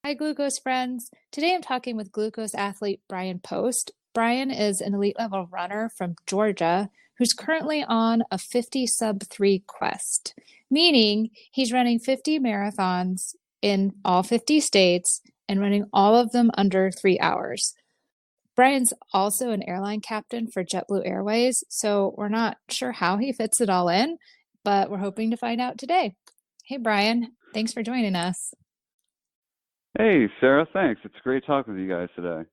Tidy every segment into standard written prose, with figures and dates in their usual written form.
Hi, Glucose friends. Today I'm talking with Glucose athlete Brian Post. Brian is an elite level runner from Georgia who's currently on a 50 sub 3 quest, meaning he's running 50 marathons in all 50 states and running all of them under 3 hours. Brian's also an airline captain for JetBlue Airways, so we're not sure how he fits it all in, but we're hoping to find out today. Hey, Brian, thanks for joining us. Hey, Sarah, thanks. It's great talking with you guys today.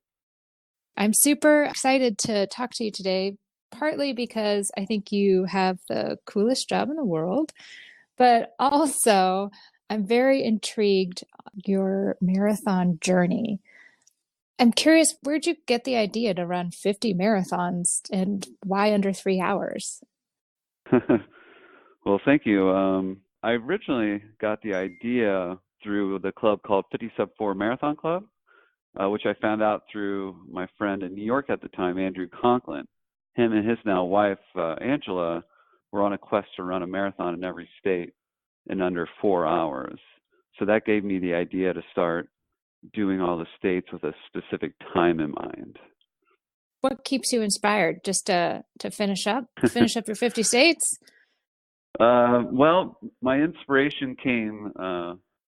I'm super excited to talk to you today, partly because I think you have the coolest job in the world, but also I'm very intrigued your marathon journey. I'm curious, where'd you get the idea to run 50 marathons and why under 3 hours? Well, thank you. I originally got the idea through the club called 50 Sub 4 Marathon Club, which I found out through my friend in New York at the time, Andrew Conklin. Him and his now wife, Angela, were on a quest to run a marathon in every state in under 4 hours. So that gave me the idea to start doing all the states with a specific time in mind. What keeps you inspired? Just to finish up your 50 states? Well, my inspiration came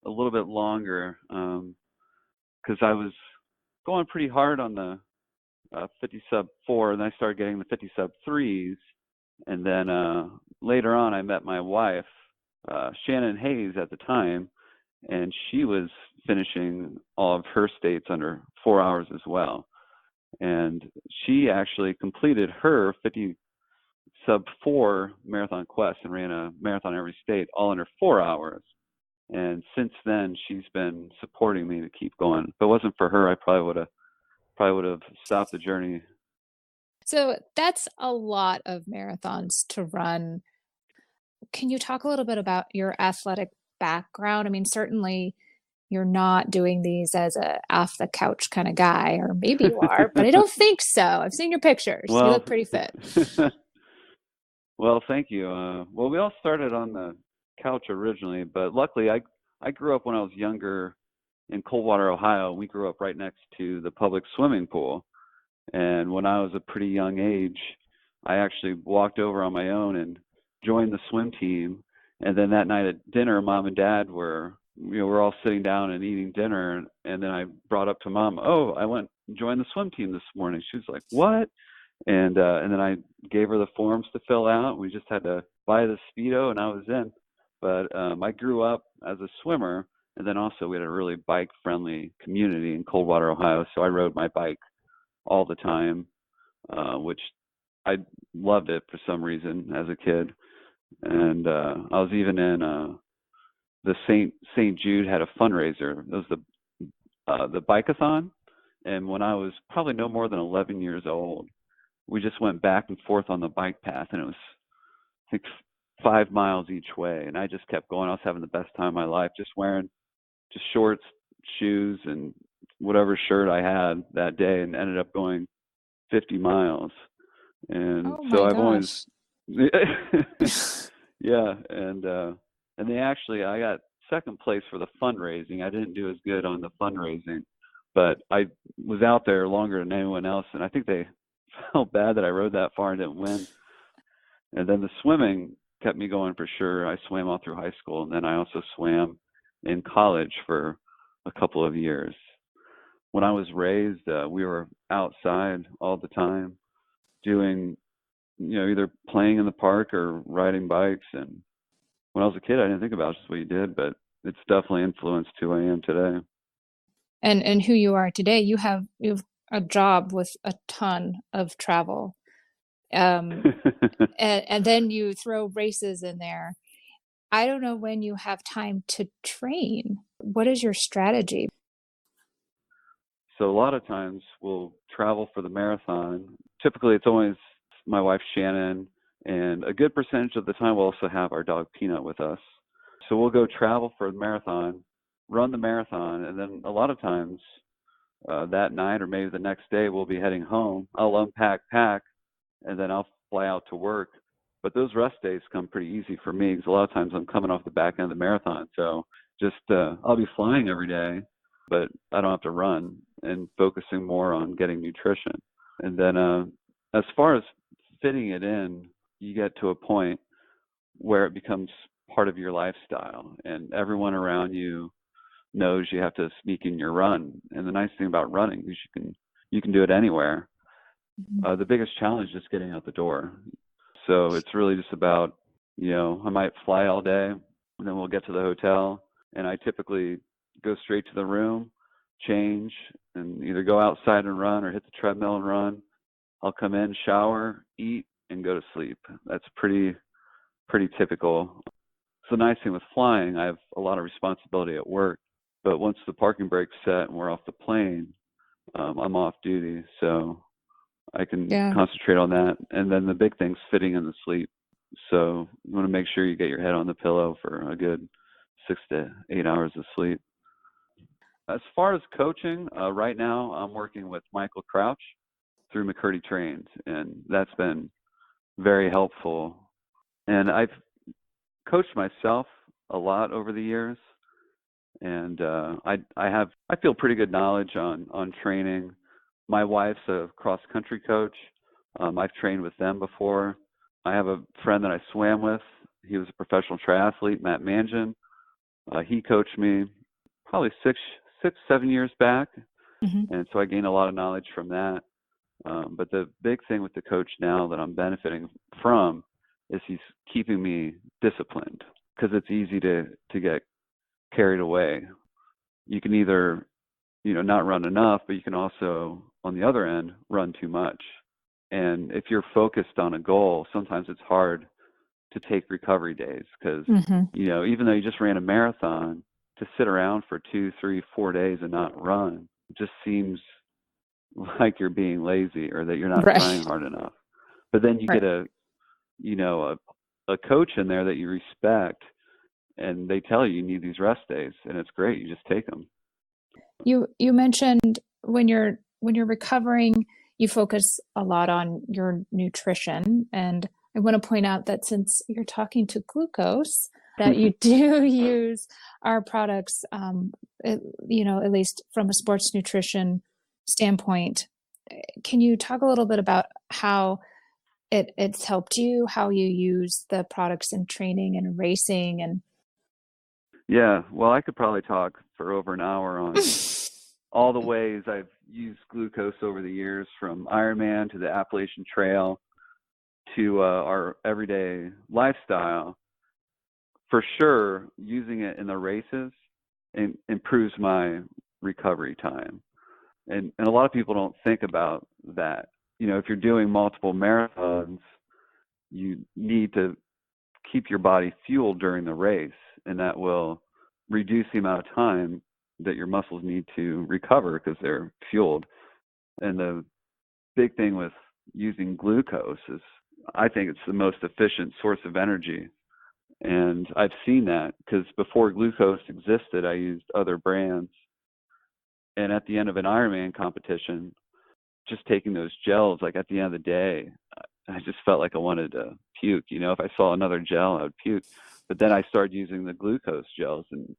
a little bit longer because I was going pretty hard on the 50 sub 4, and I started getting the 50 sub 3s. And then later on, I met my wife, Shannon Hayes, at the time, and she was finishing all of her states under 4 hours as well. And she actually completed her 50 sub 4 marathon quest and ran a marathon in every state all under 4 hours. And since then, she's been supporting me to keep going. If it wasn't for her, I probably would have stopped the journey. So that's a lot of marathons to run. Can you talk a little bit about your athletic background? I mean, certainly you're not doing these as a off the couch kind of guy, or maybe you are, but I don't think so. I've seen your pictures. You Well, look pretty fit. well, thank you. Well, we all started on the couch originally, but luckily, I grew up when I was younger in Coldwater, Ohio. We grew up right next to the public swimming pool, and when I was a pretty young age, I actually walked over on my own and joined the swim team. And then that night at dinner, mom and dad we're all sitting down and eating dinner. And then I brought up to mom, "Oh, I went and joined the swim team this morning." She was like, "What?" And then I gave her the forms to fill out. We just had to buy the Speedo, and I was in. But I grew up as a swimmer, and then also we had a really bike-friendly community in Coldwater, Ohio. So I rode my bike all the time, which I loved it for some reason as a kid. And I was even in the St. Jude had a fundraiser. It was the bikeathon, and when I was probably no more than 11 years old, we just went back and forth on the bike path, and it was I think 5 miles each way, and I just kept going. I was having the best time of my life, just wearing just shorts, shoes, and whatever shirt I had that day, and ended up going 50 miles. And Oh so my I've always, gosh. yeah, and I got second place for the fundraising. I didn't do as good on the fundraising, but I was out there longer than anyone else, and I think they felt bad that I rode that far and didn't win. And then the swimming kept me going for sure. I swam all through high school, and then I also swam in college for a couple of years. When I was raised, we were outside all the time doing, either playing in the park or riding bikes. And when I was a kid, I didn't think about just what you did, but it's definitely influenced who I am today. And who you are today, you have a job with a ton of travel. Um, and then you throw races in there. I don't know when you have time to train. What is your strategy? So a lot of times we'll travel for the marathon. Typically, it's always my wife Shannon, and a good percentage of the time we'll also have our dog Peanut with us. So we'll go travel for the marathon, run the marathon, and then a lot of times that night or maybe the next day we'll be heading home. I'll pack, and then I'll fly out to work. But those rest days come pretty easy for me because a lot of times I'm coming off the back end of the marathon. So just I'll be flying every day, but I don't have to run, and focusing more on getting nutrition. And then as far as fitting it in, you get to a point where it becomes part of your lifestyle, and everyone around you knows you have to sneak in your run. And the nice thing about running is you can do it anywhere. Mhm. The biggest challenge is getting out the door. So it's really just about, I might fly all day, and then we'll get to the hotel, and I typically go straight to the room, change, and either go outside and run or hit the treadmill and run. I'll come in, shower, eat, and go to sleep. That's pretty typical. So the nice thing with flying, I have a lot of responsibility at work, but once the parking brake's set and we're off the plane, I'm off duty, so I can Yeah. concentrate on that. And then the big thing's fitting in the sleep. So you want to make sure you get your head on the pillow for a good 6 to 8 hours of sleep. As far as coaching, right now I'm working with Michael Crouch through McCurdy Trains, and that's been very helpful. And I've coached myself a lot over the years, and I feel pretty good knowledge on training. My wife's a cross country coach. I've trained with them before. I have a friend that I swam with. He was a professional triathlete, Matt Mangian. He coached me probably 7 years back, Mhm. and so I gained a lot of knowledge from that. But the big thing with the coach now that I'm benefiting from is he's keeping me disciplined, because it's easy to get carried away. You can either, not run enough, but you can also, on the other end, run too much. And if you're focused on a goal, sometimes it's hard to take recovery days, because, Mhm. even though you just ran a marathon, to sit around for 2, 3, 4 days and not run just seems like you're being lazy, or that you're not trying Right. hard enough. But then you get Right. a coach in there that you respect, and they tell you need these rest days, and it's great. You just take them. You mentioned when you're recovering, you focus a lot on your nutrition, and I want to point out that since you're talking to Glucose, that you do use our products, at least from a sports nutrition standpoint. Can you talk a little bit about how it's helped you, how you use the products in training and racing and Yeah, well, I could probably talk for over an hour on all the ways I've used glucose over the years, from Ironman to the Appalachian Trail to our everyday lifestyle. For sure, using it in the races improves my recovery time. And a lot of people don't think about that. If you're doing multiple marathons, you need to keep your body fueled during the race, and that will reduce the amount of time that your muscles need to recover because they're fueled. And the big thing with using glucose is, I think it's the most efficient source of energy. And I've seen that because before glucose existed, I used other brands. And at the end of an Ironman competition, just taking those gels, like at the end of the day, I just felt like I wanted to puke. If I saw another gel, I would puke. But then I started using the glucose gels, and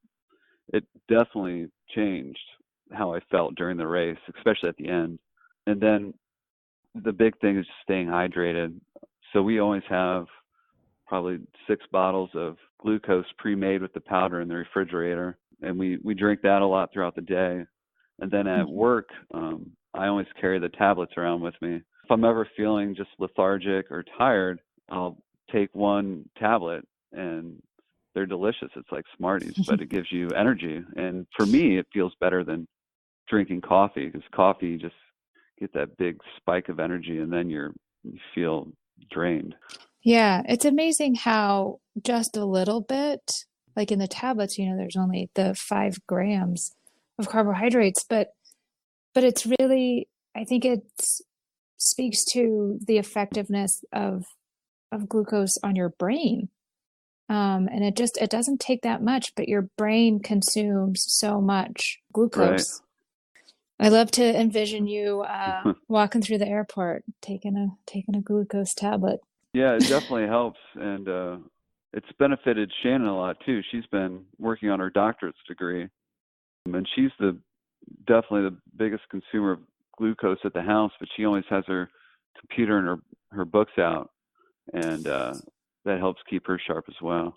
it definitely changed how I felt during the race, especially at the end. And then the big thing is staying hydrated. So we always have probably 6 bottles of glucose pre-made with the powder in the refrigerator, and we drink that a lot throughout the day. And then at Mhm. work, I always carry the tablets around with me. If I'm ever feeling just lethargic or tired, I'll take one tablet, and they're delicious. It's like Smarties, but it gives you energy. And for me, it feels better than drinking coffee, because coffee just get that big spike of energy, and then you feel drained. Yeah, it's amazing how just a little bit, like in the tablets, there's only the 5 grams of carbohydrates, but it's really, I think it speaks to the effectiveness of glucose on your brain. And it doesn't take that much, but your brain consumes so much Right. glucose. I love to envision you walking through the airport, taking a glucose tablet. Yeah, it definitely helps, and it's benefited Shannon a lot too. She's been working on her doctorate's degree, and she's the definitely the biggest consumer of glucose at the house, but she always has her computer and her books out, and that helps keep her sharp as well.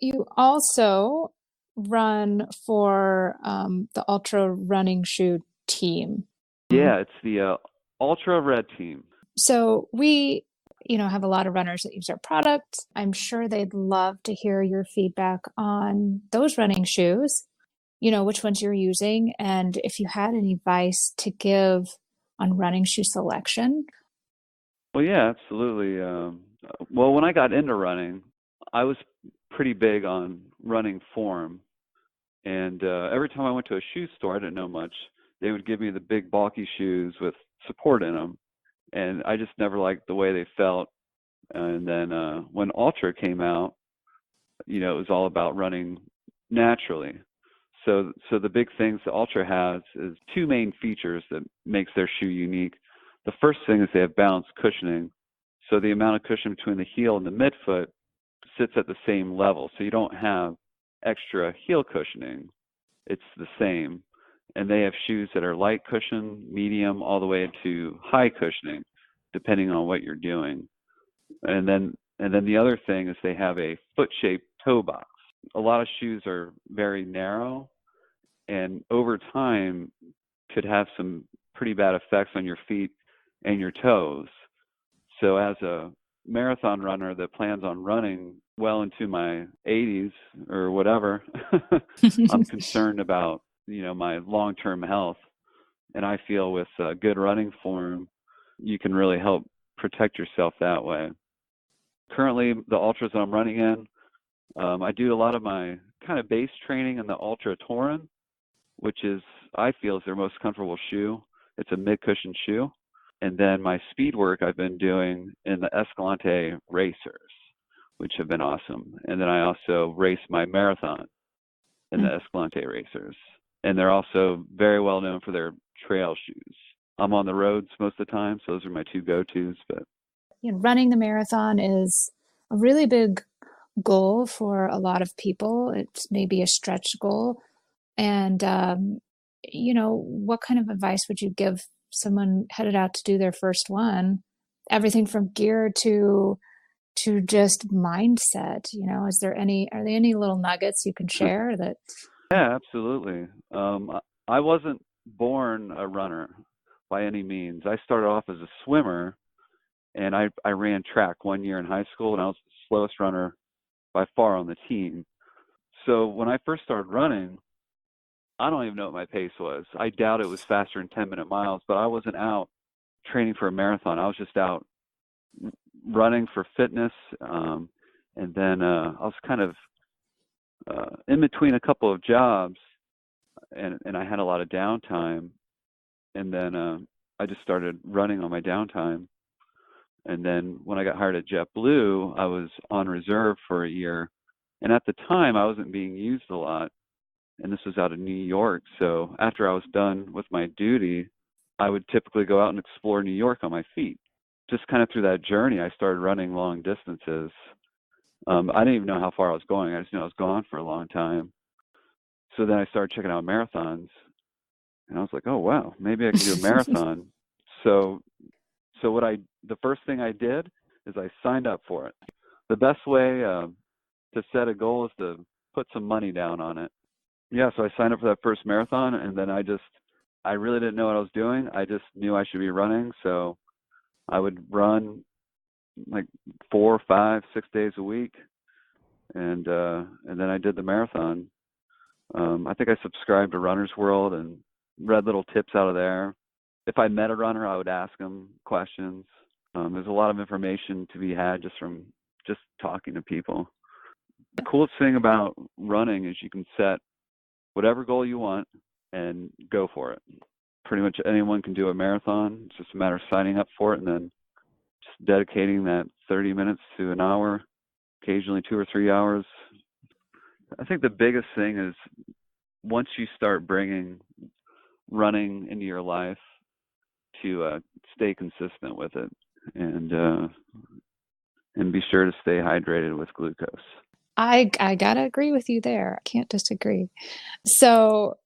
You also run for the ultra running shoe team. Yeah, it's the Ultra Red Team. So we, have a lot of runners that use our product. I'm sure they'd love to hear your feedback on those running shoes, which ones you're using, and if you had any advice to give on running shoe selection. Well, yeah, absolutely. Well, when I got into running, I was pretty big on running form. And every time I went to a shoe store, I didn't know much. They would give me the big, bulky shoes with support in them. And I just never liked the way they felt. And then when Ultra came out, it was all about running naturally. So the big things that Ultra has is two main features that makes their shoe unique. The first thing is they have balanced cushioning. So the amount of cushion between the heel and the midfoot sits at the same level. So you don't have extra heel cushioning. It's the same. And they have shoes that are light cushion, medium, all the way to high cushioning, depending on what you're doing. And then the other thing is they have a foot-shaped toe box. A lot of shoes are very narrow, and over time could have some pretty bad effects on your feet and your toes. So as a marathon runner that plans on running well into my 80s or whatever, I'm concerned about, my long-term health. And I feel with good running form, you can really help protect yourself that way. Currently, the ultras that I'm running in, I do a lot of my kind of base training in the Ultra Torin, which is, I feel, is their most comfortable shoe. It's a mid-cushion shoe. And then my speed work I've been doing in the Escalante Racers, which have been awesome. And then I also race my marathon in the Escalante Racers. And they're also very well known for their trail shoes. I'm on the roads most of the time, so those are my two go-tos. But running the marathon is a really big goal for a lot of people. It's maybe a stretch goal. And, what kind of advice would you give someone headed out to do their first one? Everything from gear to just mindset, are there any little nuggets you can share that? Yeah, absolutely. I wasn't born a runner by any means. I started off as a swimmer, and I ran track 1 year in high school, and I was the slowest runner by far on the team. So when I first started running, I don't even know what my pace was. I doubt it was faster than 10-minute miles, but I wasn't out training for a marathon. I was just out running for fitness. And then I was kind of in between a couple of jobs, and I had a lot of downtime. And then I just started running on my downtime. And then when I got hired at JetBlue, I was on reserve for a year. And at the time, I wasn't being used a lot. And this was out of New York. So after I was done with my duty, I would typically go out and explore New York on my feet. Just kind of through that journey, I started running long distances. I didn't even know how far I was going. I just knew I was gone for a long time. So then I started checking out marathons, and I was like, oh, wow, maybe I can do a marathon. So the first thing I did is I signed up for it. The best way to set a goal is to put some money down on it. Yeah, so I signed up for that first marathon, and then I really didn't know what I was doing. I just knew I should be running, so I would run like 4, 5, 6 days a week, and then I did the marathon. I think I subscribed to Runner's World and read little tips out of there. If I met a runner, I would ask them questions. There's a lot of information to be had just from just talking to people. The coolest thing about running is you can set whatever goal you want and go for it. Pretty much anyone can do a marathon. It's just a matter of signing up for it and then just dedicating that 30 minutes to an hour, occasionally 2 or 3 hours. I think the biggest thing is once you start bringing running into your life, to stay consistent with it and be sure to stay hydrated with glucose. I gotta agree with you there. I can't disagree. So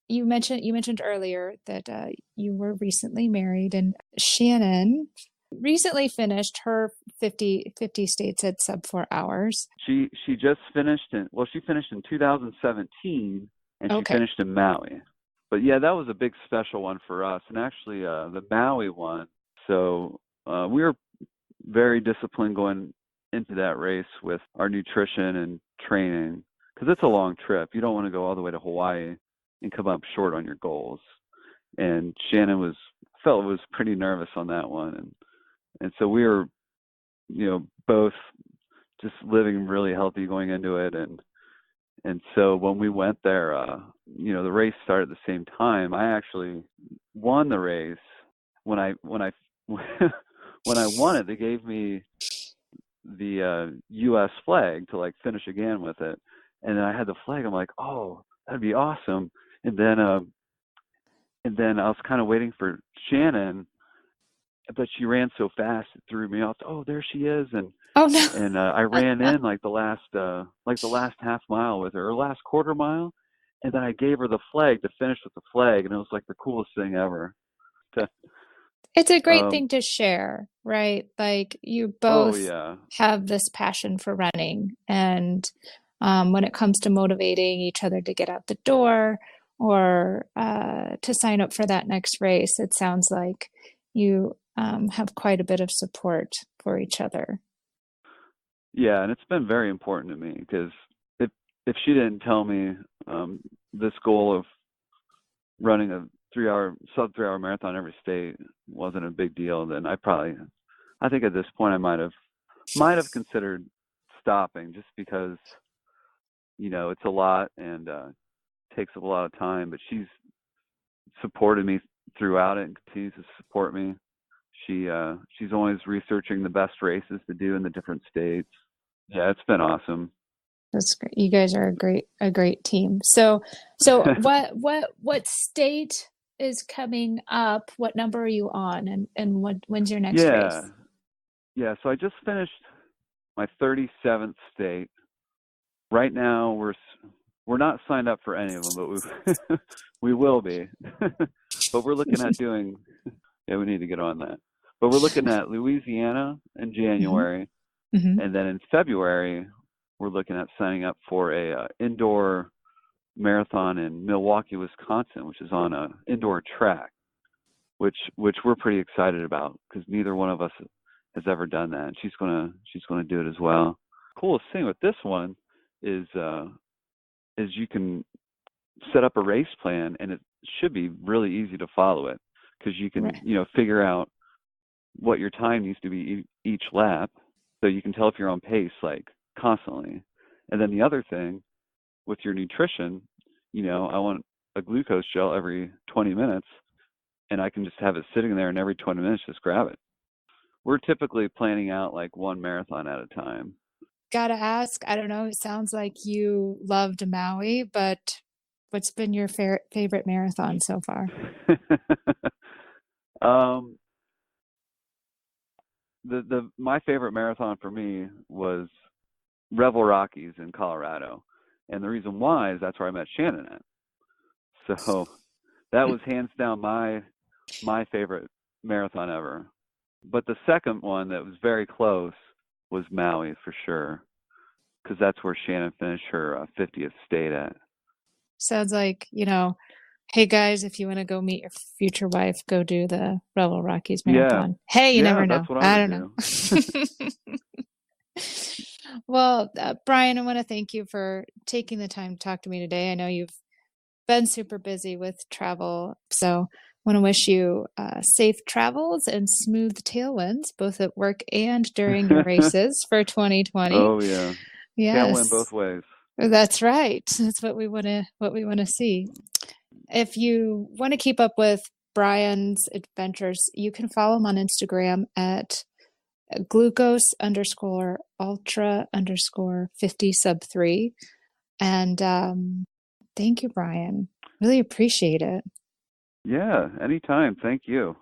you mentioned earlier that you were recently married, and Shannon recently finished her 50 states at sub 4 hours. She just finished she finished in 2017, and she Okay. finished in Maui. But yeah, that was a big special one for us. And actually, the Maui one. So we were very disciplined going into that race with our nutrition and training, because it's a long trip. You don't want to go all the way to Hawaii and come up short on your goals. And Shannon was pretty nervous on that one, and so we were, both just living really healthy going into it, and so when we went there, the race started at the same time. I actually won the race. When I when I won it, they gave me the U.S. flag to like finish again with it, and then I had the flag. I'm like, oh, that'd be awesome. And then I was kind of waiting for Shannon, but she ran so fast it threw me off. Oh, there she is, and Oh no. I ran in like the last half mile with her, or last quarter mile, and then I gave her the flag to finish with the flag, and it was like the coolest thing ever. It's a great um, thing to share, right? Like you oh both yeah, have this passion for running, and when it comes to motivating each other to get out the door or to sign up for that next race, it sounds like you have quite a bit of support for each other. yeah, and it's been very important to me, because if she didn't tell me this goal of running a sub 3 hour marathon every state wasn't a big deal, then I think at this point I might have considered stopping, just because it's a lot, and takes up a lot of time. But she's supported me throughout it and continues to support me. She's always researching the best races to do in the different states. Yeah, it's been awesome. That's great. You guys are a great team. So what state is coming up? What number are you on, and when's your next Yeah, race? yeah. So I just finished my 37th state. Right now we're not signed up for any of them, but we will be. But we're looking at doing. Yeah, we need to get on that. But we're looking at Louisiana in Hmm. January, Hmm. and then in February we're looking at signing up for a indoor marathon in Milwaukee, Wisconsin, which is on a indoor track, which we're pretty excited about, because neither one of us has ever done that, and she's gonna do it as well. Coolest thing with this one is you can set up a race plan, and it should be really easy to follow it, because you can Right. figure out what your time needs to be each lap, so you can tell if you're on pace like constantly. And then the other thing with your nutrition, I want a glucose gel every 20 minutes, and I can just have it sitting there, and every 20 minutes just grab it. We're typically planning out like one marathon at a time. Gotta ask, I don't know, it sounds like you loved Maui, but what's been your favorite marathon so far? um, the my favorite marathon for me was Revel Rockies in Colorado, and the reason why is that's where I met Shannon at. So that was hands down my favorite marathon ever. But the second one that was very close was Maui for sure, because that's where Shannon finished her 50th state at. Sounds like, hey guys, if you want to go meet your future wife, go do the Revel Rockies Yeah, Marathon. Hey, you yeah, never that's know. what I I would don't do. know. Well, Brian, I want to thank you for taking the time to talk to me today. I know you've been super busy with travel, so I want to wish you safe travels and smooth tailwinds, both at work and during your races for 2020. Oh yeah, can't win Yes, both ways. that's right. That's what we want to see. If you want to keep up with Brian's adventures, you can follow him on Instagram at glucose underscore ultra underscore 50 sub 3. And thank you, Brian. Really appreciate it. Yeah, anytime. Thank you.